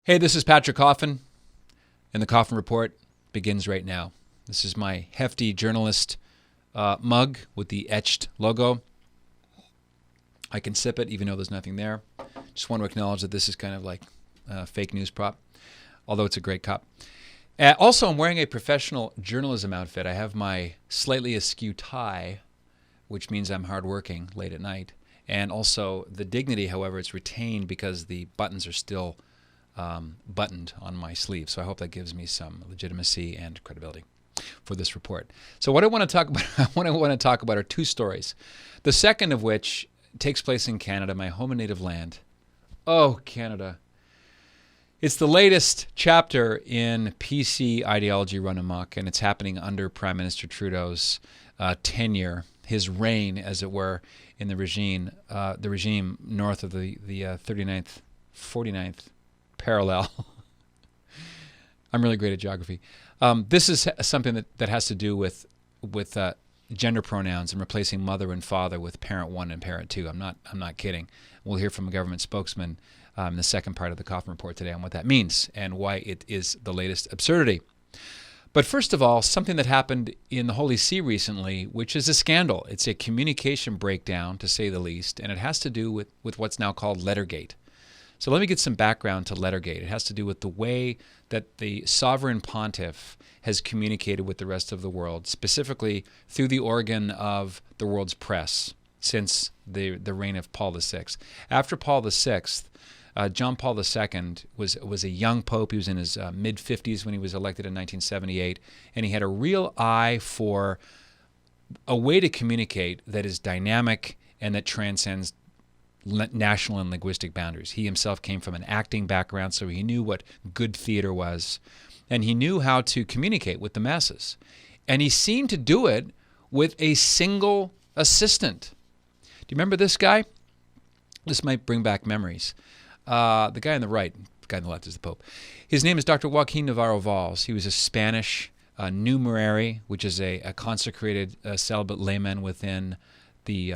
Hey, this is Patrick Coffin, and the Coffin Report begins right now. This is my hefty journalist mug with the etched logo. I can sip it even though there's nothing there. Just want to acknowledge that this is kind of like a fake news prop, although it's a great cup. Also, I'm wearing a professional journalism outfit. I have my slightly askew tie, which means I'm hardworking late at night. And also the dignity, however, it's retained because the buttons are still buttoned on my sleeve. So I hope that gives me some legitimacy and credibility for this report. So what I want to talk about are two stories. The second of which takes place in Canada, my home and native land. Oh, Canada. It's the latest chapter in PC ideology run amok, and it's happening under Prime Minister Trudeau's tenure, his reign, as it were, in the regime north of the 39th, 49th parallel. I'm really great at geography. This is something that has to do with gender pronouns and replacing mother and father with parent one and parent two. I'm not kidding. We'll hear from a government spokesman in the second part of the Coffin Report today on what that means and why it is the latest absurdity. But first of all, something that happened in the Holy See recently, which is a scandal. It's a communication breakdown, to say the least, and it has to do with what's now called Lettergate. So let me get some background to Lettergate. It has to do with the way that the sovereign pontiff has communicated with the rest of the world, specifically through the organ of the world's press since the reign of Paul VI. After Paul VI, John Paul II was a young pope. He was in his mid-50s when he was elected in 1978, and he had a real eye for a way to communicate that is dynamic and that transcends national and linguistic boundaries. He himself came from an acting background, so he knew what good theater was, and he knew how to communicate with the masses. And he seemed to do it with a single assistant. Do you remember this guy? This might bring back memories. The guy on the right, the guy on the left is the Pope. His name is Dr. Joaquin Navarro-Valls. He was a Spanish numerary, which is a consecrated celibate layman within the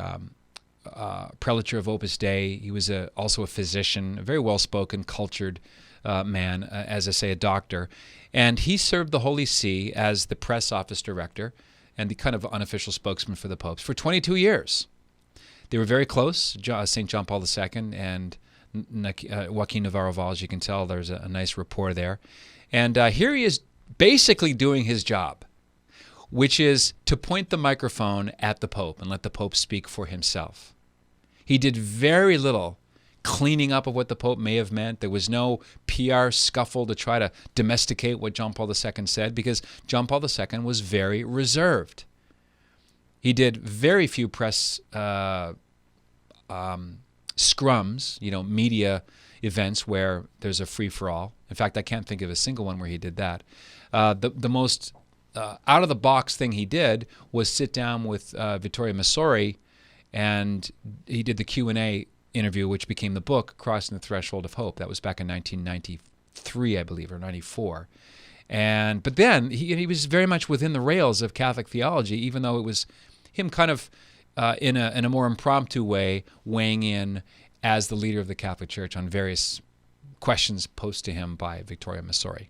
prelature of Opus Dei. He was also a physician, a very well-spoken, cultured man, as I say, a doctor. And he served the Holy See as the press office director and the kind of unofficial spokesman for the popes for 22 years. They were very close, St. John Paul II and Joaquin Navarro-Valls. You can tell there's a nice rapport there. And here he is basically doing his job, which is to point the microphone at the Pope and let the Pope speak for himself. He did very little cleaning up of what the Pope may have meant. There was no PR scuffle to try to domesticate what John Paul II said, because John Paul II was very reserved. He did very few press scrums, media events where there's a free-for-all. In fact, I can't think of a single one where he did that. The most out-of-the-box thing he did was sit down with Vittorio Messori, and he did the Q&A interview, which became the book, Crossing the Threshold of Hope. That was back in 1993, I believe, or 94. But then he was very much within the rails of Catholic theology, even though it was him kind of in a more impromptu way weighing in as the leader of the Catholic Church on various questions posed to him by Vittorio Messori.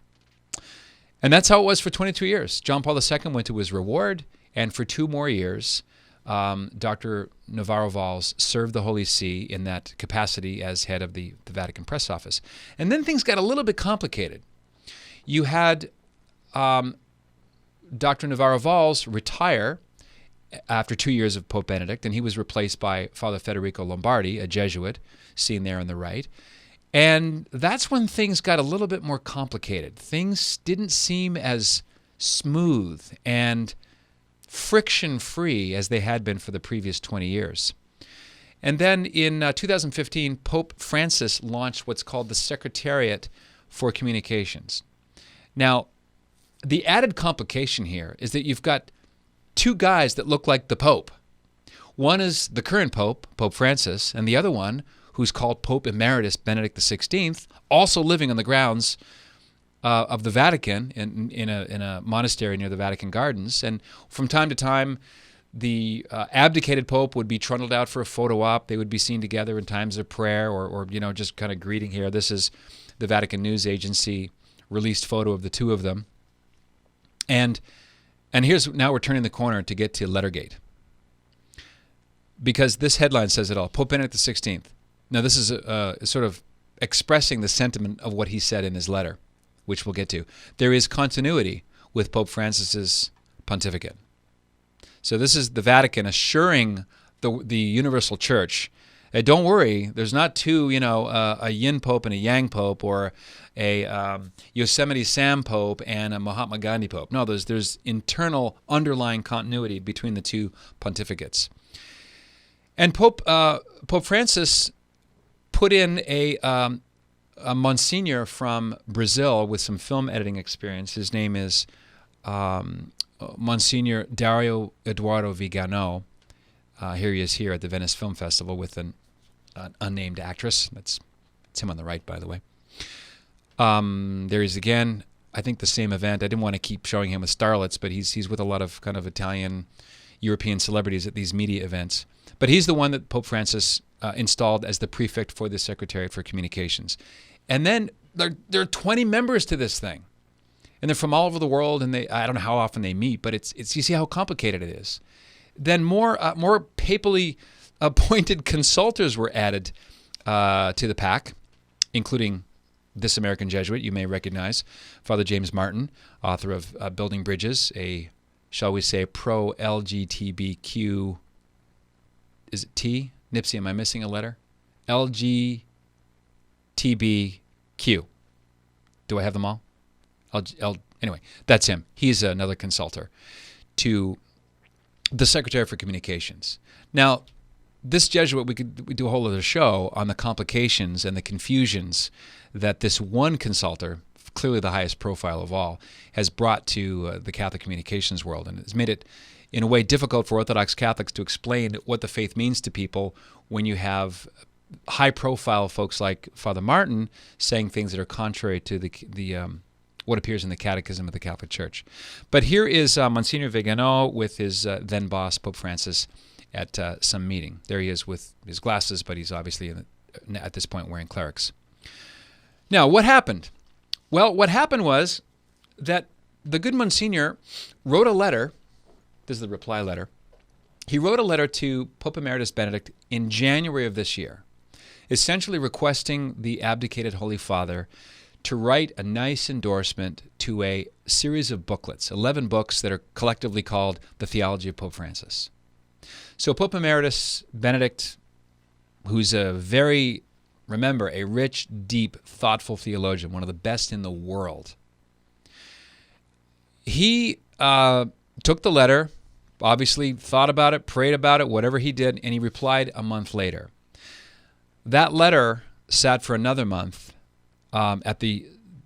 And that's how it was for 22 years. John Paul II went to his reward, and for 2 more years, Dr. Navarro-Valls served the Holy See in that capacity as head of the Vatican Press Office. And then things got a little bit complicated. You had Dr. Navarro-Valls retire after 2 years of Pope Benedict, and he was replaced by Father Federico Lombardi, a Jesuit, seen there on the right. And that's when things got a little bit more complicated. Things didn't seem as smooth and friction-free as they had been for the previous 20 years. And then in 2015, Pope Francis launched what's called the Secretariat for Communications. Now, the added complication here is that you've got 2 guys that look like the Pope. One is the current Pope, Pope Francis, and the other one, who's called Pope Emeritus Benedict XVI, also living on the grounds of the Vatican in a monastery near the Vatican Gardens. And from time to time, The abdicated pope would be trundled out for a photo op. They would be seen together in times of prayer or just kind of greeting here. This is the Vatican News Agency released photo of the two of them. And now we're turning the corner to get to Lettergate. Because this headline says it all. Pope Benedict XVI. Now this is sort of expressing the sentiment of what he said in his letter, which we'll get to. There is continuity with Pope Francis's pontificate. So this is the Vatican assuring the universal church, don't worry, there's not two, a yin pope and a yang pope, or a Yosemite Sam pope and a Mahatma Gandhi pope. No, there's internal underlying continuity between the two pontificates. And Pope Francis put in a Monsignor from Brazil with some film editing experience. His name is Monsignor Dario Eduardo Vigano. Here he is here at the Venice Film Festival with an unnamed actress. That's him on the right, by the way. There he is again. I think the same event. I didn't want to keep showing him with starlets, but he's with a lot of kind of Italian, European celebrities at these media events. But he's the one that Pope Francis installed as the prefect for the Secretariat for Communications. And then there are 20 members to this thing. And they're from all over the world, and I don't know how often they meet, but it's you see how complicated it is. Then more papally appointed consultors were added to the pack, including this American Jesuit you may recognize, Father James Martin, author of Building Bridges, a, shall we say, pro-LGBTQ, is it T? Nipsey, am I missing a letter? LGTBQ. Do I have them all? Anyway, that's him. He's another consultor to the Secretary for Communications. Now, this Jesuit, we do a whole other show on the complications and the confusions that this one consultor, clearly the highest profile of all, has brought to the Catholic communications world, and has made it, in a way, difficult for Orthodox Catholics to explain what the faith means to people when you have high-profile folks like Father Martin saying things that are contrary to the what appears in the Catechism of the Catholic Church. But here is Monsignor Vigano with his then boss, Pope Francis, at some meeting. There he is with his glasses, but he's obviously at this point wearing clerics. Now, what happened? Well, what happened was that the good Monsignor wrote a letter. This is the reply letter. He wrote a letter to Pope Emeritus Benedict in January of this year, essentially requesting the abdicated Holy Father to write a nice endorsement to a series of booklets, 11 books that are collectively called The Theology of Pope Francis. So Pope Emeritus Benedict, who's a rich, deep, thoughtful theologian, one of the best in the world, he took the letter, obviously thought about it, prayed about it, whatever he did, and he replied a month later. That letter sat for another month at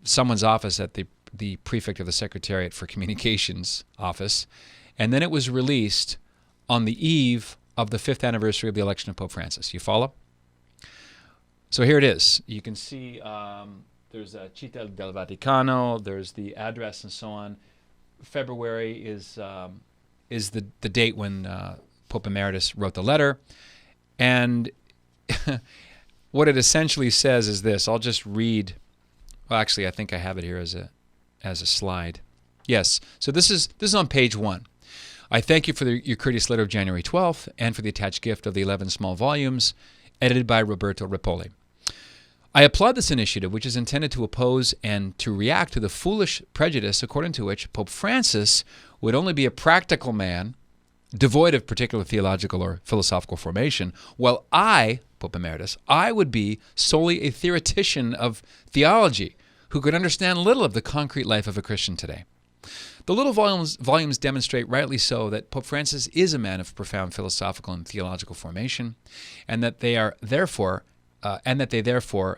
someone's office at the prefect of the Secretariat for Communications office, and then it was released on the eve of the 5th anniversary of the election of Pope Francis. You follow? So here it is. You can see there's a Città del Vaticano, there's the address and so on. February is the date when Pope Emeritus wrote the letter. And what it essentially says is this. I'll just read. Well, actually, I think I have it here as a slide. Yes. So this is on page 1. I thank you for your courteous letter of January 12th and for the attached gift of the 11 small volumes edited by Roberto Rippoli. I applaud this initiative, which is intended to oppose and to react to the foolish prejudice according to which Pope Francis would only be a practical man, devoid of particular theological or philosophical formation, while I, Pope Emeritus, I would be solely a theoretician of theology who could understand little of the concrete life of a Christian today. The little volumes demonstrate, rightly so, that Pope Francis is a man of profound philosophical and theological formation, and that they therefore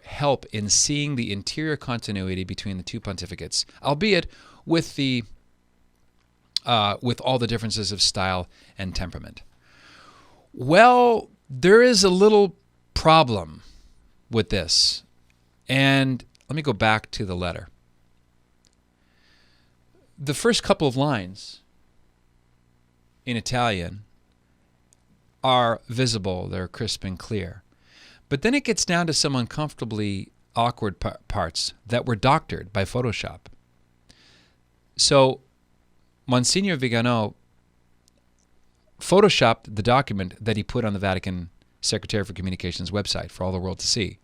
help in seeing the interior continuity between the two pontificates, albeit with all the differences of style and temperament. Well, there is a little problem with this, and let me go back to the letter. The first couple of lines in Italian are visible. They're crisp and clear. But then it gets down to some uncomfortably awkward parts that were doctored by Photoshop. So Monsignor Vigano photoshopped the document that he put on the Vatican Secretary for Communications website for all the world to see,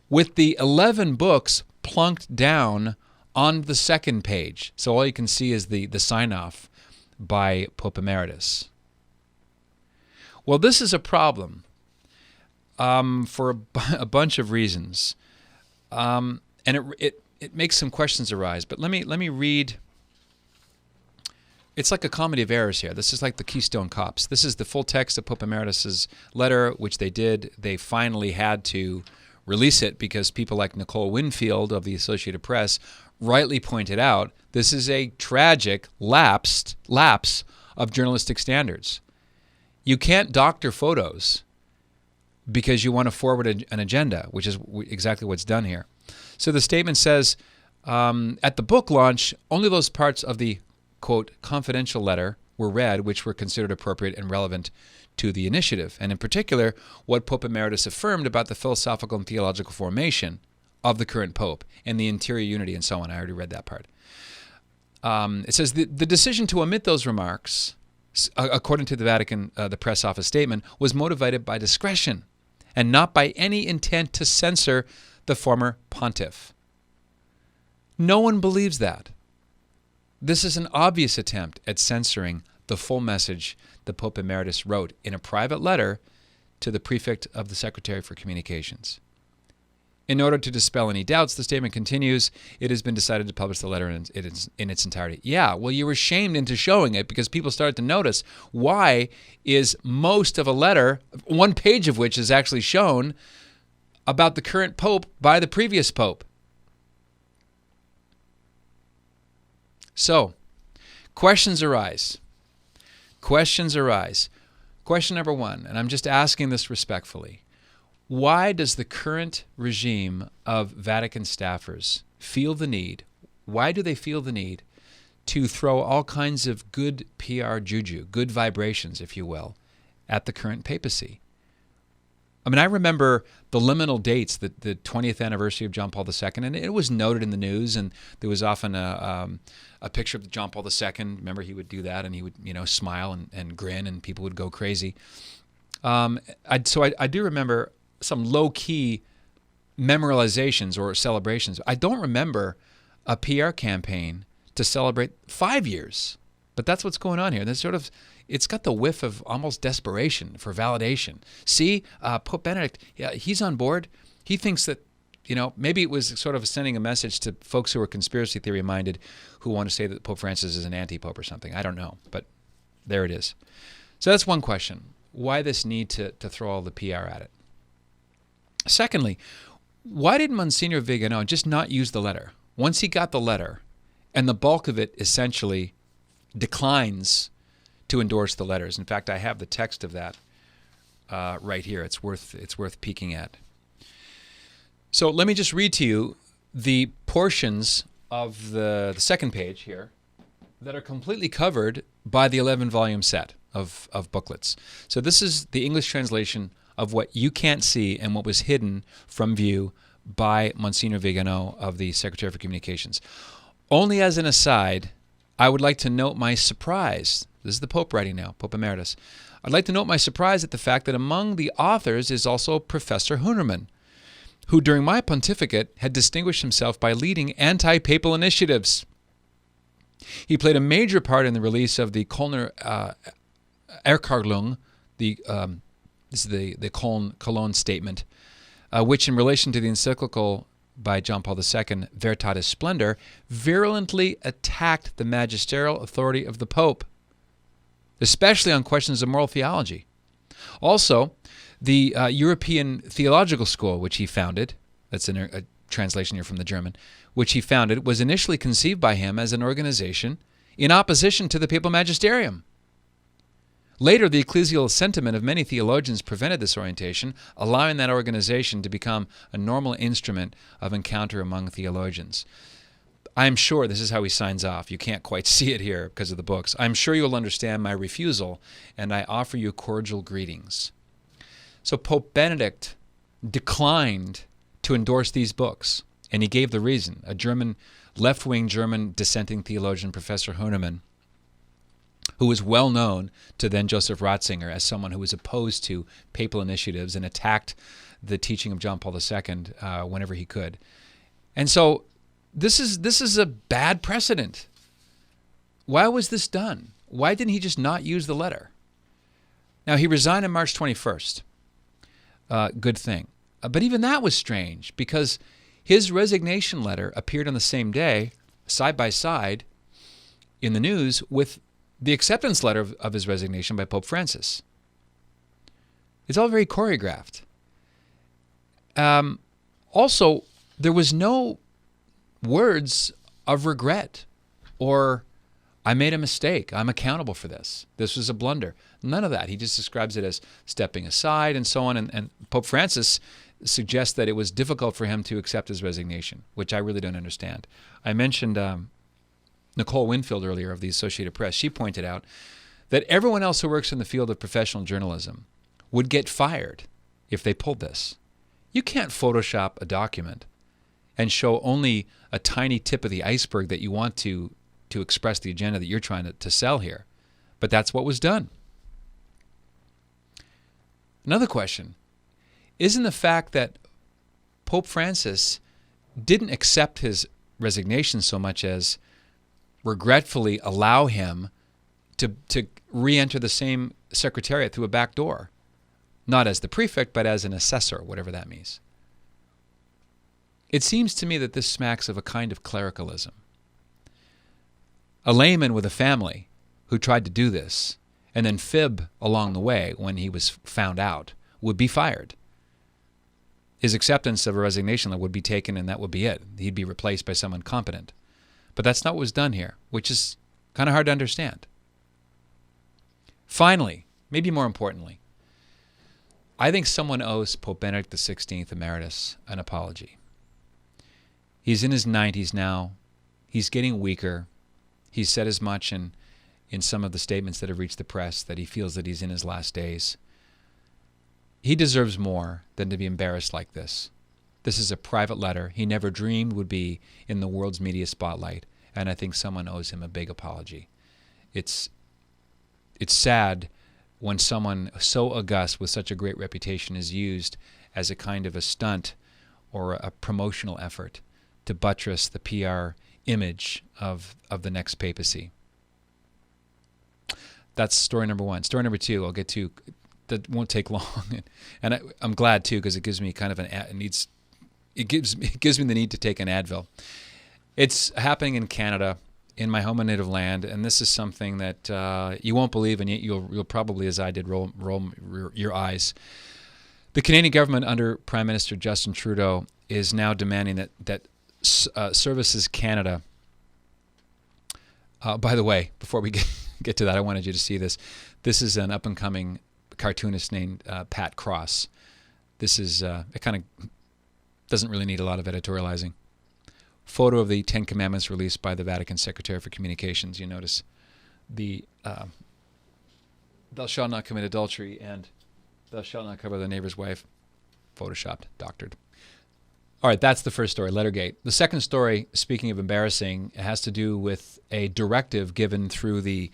with the 11 books plunked down on the second page. So all you can see is the sign-off by Pope Emeritus. Well, this is a problem for a bunch of reasons, and it makes some questions arise. But let me read. It's like a comedy of errors here. This is like the Keystone Cops. This is the full text of Pope Emeritus's letter, which they did. They finally had to release it because people like Nicole Winfield of the Associated Press rightly pointed out this is a tragic lapse of journalistic standards. You can't doctor photos because you want to forward an agenda, which is exactly what's done here. So the statement says, at the book launch, only those parts of the, quote, confidential letter were read which were considered appropriate and relevant to the initiative, and in particular, what Pope Emeritus affirmed about the philosophical and theological formation of the current Pope and the interior unity and so on. I already read that part. It says the decision to omit those remarks, according to the Vatican, the press office statement, was motivated by discretion and not by any intent to censor the former pontiff. No one believes that. This is an obvious attempt at censoring the full message the Pope Emeritus wrote in a private letter to the prefect of the Secretary for Communications. In order to dispel any doubts, the statement continues, it has been decided to publish the letter in its entirety. Yeah, well, you were shamed into showing it because people started to notice why is most of a letter, one page of which is actually shown, about the current Pope by the previous Pope. So, questions arise. Question number one, and I'm just asking this respectfully. Why does the current regime of Vatican staffers feel the need, why do they feel the need to throw all kinds of good PR juju, good vibrations, if you will, at the current papacy? I mean, I remember the liminal dates, the 20th anniversary of John Paul II, and it was noted in the news, and there was often a picture of John Paul II. Remember, he would do that, and he would, smile and grin, and people would go crazy. I do remember some low-key memorializations or celebrations. I don't remember a PR campaign to celebrate 5 years, but that's what's going on here. There's it's got the whiff of almost desperation for validation. See, Pope Benedict, he's on board. He thinks that, maybe it was sort of sending a message to folks who are conspiracy theory minded who want to say that Pope Francis is an anti-pope or something. I don't know, but there it is. So that's one question. Why this need to throw all the PR at it? Secondly, why did Monsignor Vigano just not use the letter? Once he got the letter, and the bulk of it essentially declines to endorse the letters. In fact, I have the text of that right here. It's worth peeking at. So let me just read to you the portions of the second page here that are completely covered by the 11-volume set of booklets. So this is the English translation of what you can't see and what was hidden from view by Monsignor Vigano of the Secretary for Communications. Only as an aside, I would like to note my surprise. This is the Pope writing now, Pope Emeritus. I'd like to note my surprise at the fact that among the authors is also Professor Hunerman, who during my pontificate had distinguished himself by leading anti-papal initiatives. He played a major part in the release of the Kölner Erklärung, this is the Cologne statement, which in relation to the encyclical by John Paul II, Veritatis Splendor, virulently attacked the magisterial authority of the Pope, especially on questions of moral theology. Also, the European Theological School, which he founded, that's a translation here from the German, which he founded, was initially conceived by him as an organization in opposition to the papal magisterium. Later, the ecclesial sentiment of many theologians prevented this orientation, allowing that organization to become a normal instrument of encounter among theologians. I'm sure this is how he signs off. You can't quite see it here because of the books. I'm sure you'll understand my refusal, and I offer you cordial greetings. So Pope Benedict declined to endorse these books, and he gave the reason. A left-wing German dissenting theologian, Professor Hoenemann, who was well known to then Joseph Ratzinger as someone who was opposed to papal initiatives and attacked the teaching of John Paul II whenever he could. And so this is a bad precedent. Why was this done? Why didn't he just not use the letter? Now, he resigned on March 21st. Good thing. But even that was strange because his resignation letter appeared on the same day, side by side, in the news with the acceptance letter of his resignation by Pope Francis. It's all very choreographed. Also, there was no words of regret or I made a mistake, I'm accountable for this, this was a blunder. None of that. He just describes it as stepping aside and so on. And Pope Francis suggests that it was difficult for him to accept his resignation, which I really don't understand. I mentioned Nicole Winfield earlier of the Associated Press. She pointed out that everyone else who works in the field of professional journalism would get fired if they pulled this. You can't Photoshop a document and show only a tiny tip of the iceberg that you want to express the agenda that you're trying to sell here. But that's what was done. Another question, isn't the fact that Pope Francis didn't accept his resignation so much as regretfully allow him to re-enter the same secretariat through a back door, not as the prefect, but as an assessor, whatever that means. It seems to me that this smacks of a kind of clericalism. A layman with a family who tried to do this and then fib along the way when he was found out would be fired. His acceptance of a resignation letter would be taken and that would be it. He'd be replaced by someone competent. But that's not what was done here, which is kind of hard to understand. Finally, maybe more importantly, I think someone owes Pope Benedict XVI Emeritus an apology. He's in his 90s now. He's getting weaker. He's said as much in some of the statements that have reached the press that he feels that he's in his last days. He deserves more than to be embarrassed like this. This is a private letter he never dreamed would be in the world's media spotlight, and I think someone owes him a big apology. It's sad when someone so august with such a great reputation is used as a kind of a stunt or a promotional effort to buttress the PR image of the next papacy. That's story number one. Story number two, I'll get to. That won't take long, and I'm glad too because it gives me kind of it gives me the need to take an Advil. It's happening in Canada, in my home and native land, and this is something that you won't believe, and yet you'll probably, as I did, roll your eyes. The Canadian government under Prime Minister Justin Trudeau is now demanding that Services Canada. By the way, before we get to that, I wanted you to see this. This is an up-and-coming cartoonist named Pat Cross. This is it kind of doesn't really need a lot of editorializing. Photo of the Ten Commandments released by the Vatican Secretary for Communications. You notice the thou shalt not commit adultery and thou shalt not covet thy neighbor's wife. Photoshopped, doctored. All right, that's the first story, Lettergate. The second story, speaking of embarrassing, has to do with a directive given through the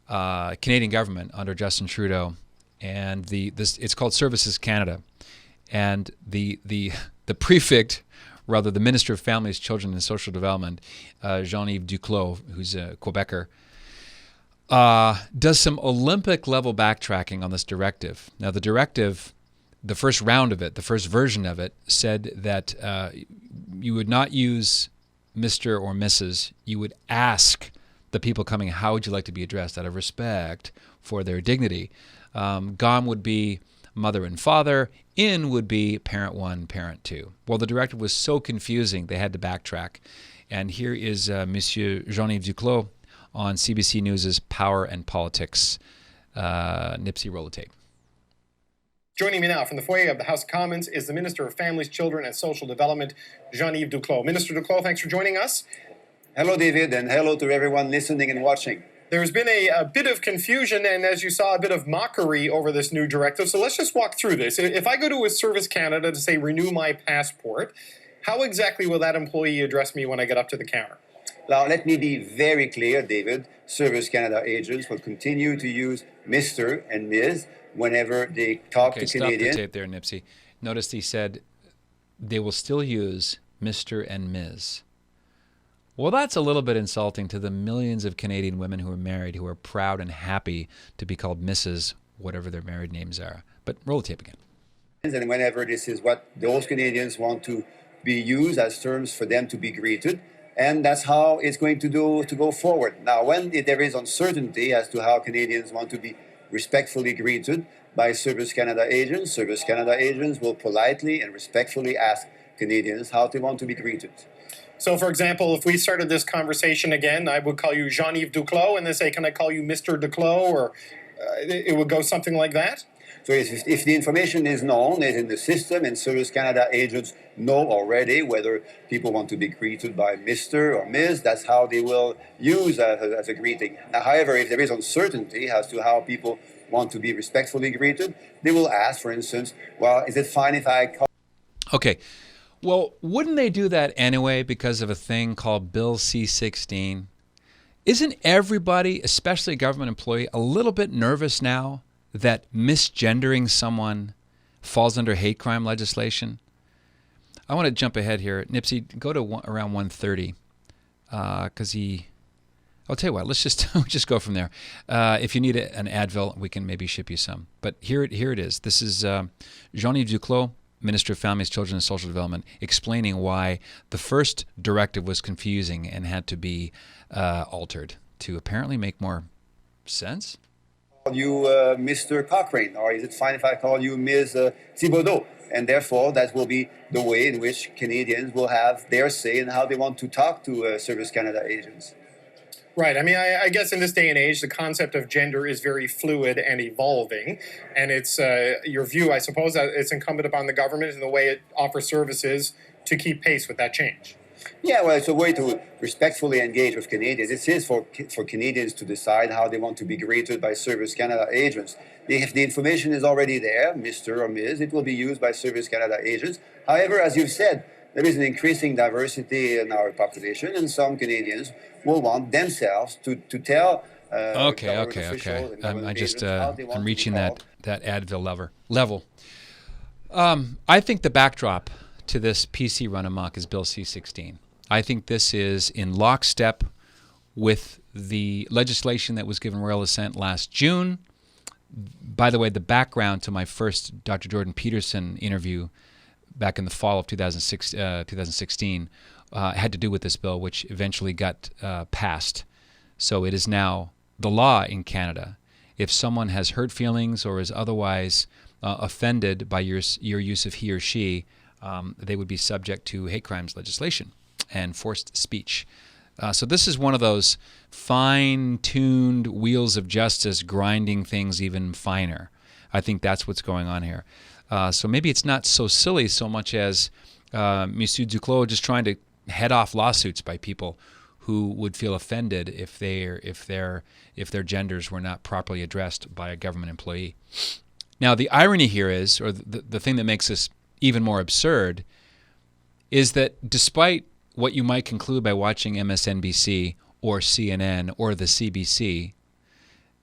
Canadian government under Justin Trudeau, and it's called Services Canada, and the prefect, rather the Minister of Families, Children and Social Development, Jean-Yves Duclos, who's a Quebecer, does some Olympic-level backtracking on this directive. Now, the directive, the first round of it, the first version of it, said that you would not use Mr. or Mrs. You would ask the people coming, how would you like to be addressed, out of respect for their dignity. Gone would be mother and father. In would be parent one, parent two. Well, the directive was so confusing, they had to backtrack. And here is Monsieur Jean-Yves Duclos on CBC News' Power and Politics. Nipsey, roll the tape. Joining me now from the foyer of the House of Commons is the Minister of Families, Children and Social Development, Jean-Yves Duclos. Minister Duclos, thanks for joining us. Hello, David, and hello to everyone listening and watching. There's been a bit of confusion and, as you saw, a bit of mockery over this new directive. So let's just walk through this. If I go to a Service Canada to say renew my passport, how exactly will that employee address me when I get up to the counter? Now, let me be very clear, David. Service Canada agents will continue to use Mr. and Ms. whenever they talk to Canadians. Stop the tape there, Nipsey. Notice he said they will still use Mr. and Ms. Well, that's a little bit insulting to the millions of Canadian women who are married, who are proud and happy to be called Mrs., whatever their married names are. But roll the tape again. And whenever this is what those Canadians want to be used as terms for them to be greeted, and that's how it's going to go forward. Now, when there is uncertainty as to how Canadians want to be respectfully greeted by Service Canada agents will politely and respectfully ask Canadians how they want to be greeted. So, for example, if we started this conversation again, I would call you Jean-Yves Duclos, and they say, can I call you Mr. Duclos? Or it would go something like that? So if the information is known, is in the system, and Service Canada agents know already whether people want to be greeted by Mr. or Ms., that's how they will use as a greeting. Now, however, if there is uncertainty as to how people want to be respectfully greeted, they will ask, for instance, well, is it fine if I call... Okay. Well, wouldn't they do that anyway because of a thing called Bill C-16? Isn't everybody, especially a government employee, a little bit nervous now that misgendering someone falls under hate crime legislation? I want to jump ahead here. Nipsey, go to around 1:30 because I'll tell you what, let's just go from there. If you need an Advil, we can maybe ship you some. But here it is. This is Jean-Yves Duclos, Minister of Families, Children and Social Development, explaining why the first directive was confusing and had to be altered to apparently make more sense. Call you Mr. Cochrane, or is it fine if I call you Ms. Thibodeau? And therefore, that will be the way in which Canadians will have their say in how they want to talk to Service Canada agents. Right. I mean, I guess in this day and age, the concept of gender is very fluid and evolving. And it's your view, I suppose, that it's incumbent upon the government and the way it offers services to keep pace with that change. Yeah, well, it's a way to respectfully engage with Canadians. It is for Canadians to decide how they want to be greeted by Service Canada agents. If the information is already there, Mr. or Ms., it will be used by Service Canada agents. However, as you've said, there is an increasing diversity in our population, and some Canadians will want themselves to tell Okay. I'm reaching that Advil level. I think the backdrop to this PC run amok is Bill C-16. I think this is in lockstep with the legislation that was given royal assent last June. By the way, the background to my first Dr. Jordan Peterson interview back in the fall of 2016 had to do with this bill, which eventually got passed. So it is now the law in Canada. If someone has hurt feelings or is otherwise offended by your use of he or she, they would be subject to hate crimes legislation and forced speech. So this is one of those fine-tuned wheels of justice grinding things even finer. I think that's what's going on here. So maybe it's not so silly so much as Monsieur Duclos just trying to head off lawsuits by people who would feel offended if their genders were not properly addressed by a government employee. Now the irony here is, or the thing that makes this even more absurd, is that despite what you might conclude by watching MSNBC or CNN or the CBC,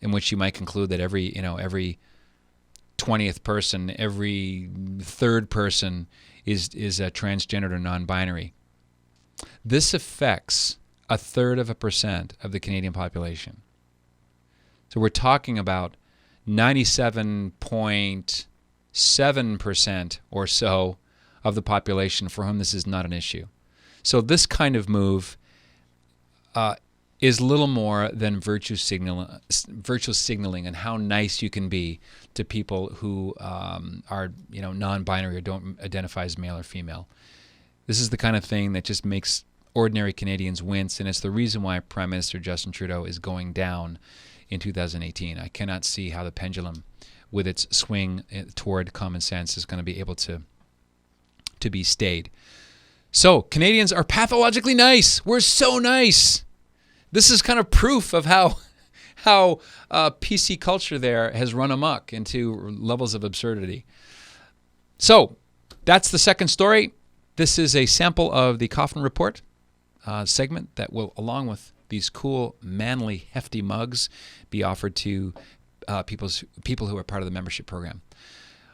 in which you might conclude that every 20th person, every third person is a transgender or non-binary. This affects 0.33% of the Canadian population. So we're talking about 97.7% or so of the population for whom this is not an issue. So this kind of move is little more than virtue signaling and how nice you can be to people who are non-binary or don't identify as male or female. This is the kind of thing that just makes ordinary Canadians wince, and it's the reason why Prime Minister Justin Trudeau is going down in 2018. I cannot see how the pendulum, with its swing toward common sense, is going to be able to be stayed. So Canadians are pathologically nice. We're so nice. This is kind of proof of how PC culture there has run amok into levels of absurdity. So that's the second story. This is a sample of the Coffin Report segment that will, along with these cool, manly, hefty mugs, be offered to people who are part of the membership program.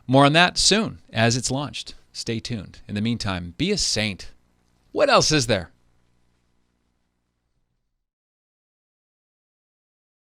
More on that soon as it's launched. Stay tuned. In the meantime, be a saint. What else is there?